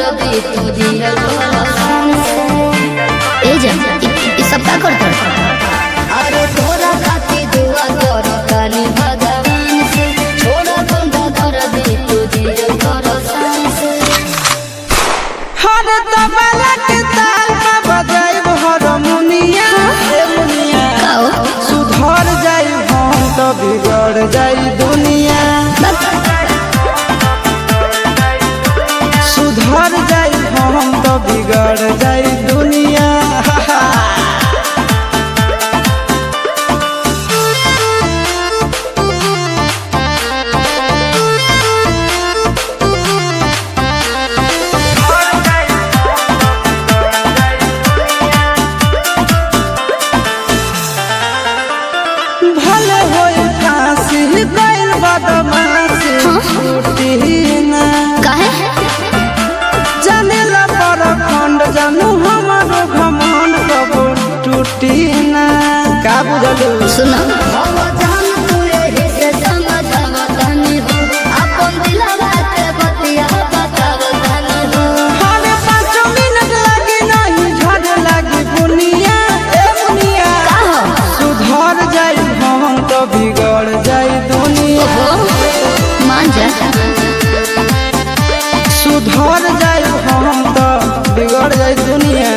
दर्दी तू दिया ए जा ई सब का करत अरे तोरा खातिर दुआ कर काली भगवान से छोड़ा बंदा दर्दी तू दिया से हर तबला के ताल में बजाइब हारमोनिया ए मुनिया सुधर जाई हम तो बिगड़ जाई दुनिया सुधर जाई हम तो बिगड़ जाई दुनिया भले होई फांसी गइल बदमाशी छूटी ना काहे जानेला पर खंड जानू हमारो घमंड कबो टूटी ना का बुझलू सुनो जान तू एही से समझावतानी हो अपन दिलवा के बतिया बतावतानी हो हमें 5 मिनट लगे नहीं झड़ लगी बुनिया ए मुनिया का हो सुधर जाई हम तो बिगड़ जाई दुनिया मान जा सुधर जाई हम तो बिगड़ जाई दुनिया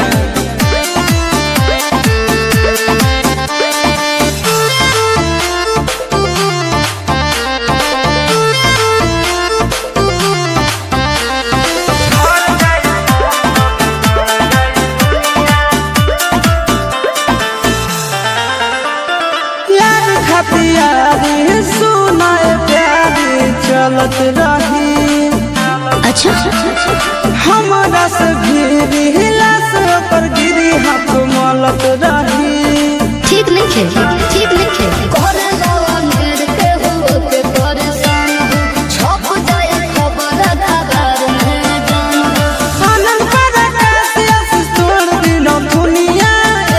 यार खतियारी सुनाए प्यारी चलत रही अच्छा हमारा से भीरी हिला से पर गिरी हाथ मलत रही ठीक नहीं खे करे जवान गिर के हो के परेशान हो छप जाए खबर खबर में जान हो आनंद पर आकाश तोड़ दिनो दुनिया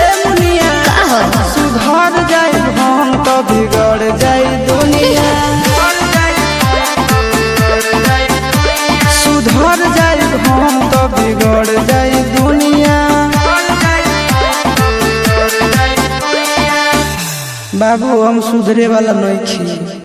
ए मुनिया का हो सुधर जाई हम तो बिगड़ जाई दुनिया सुधर जाई हम तो बिगड़ जाई दुनिया बाबू हम सुधरे वाला नहीं छी।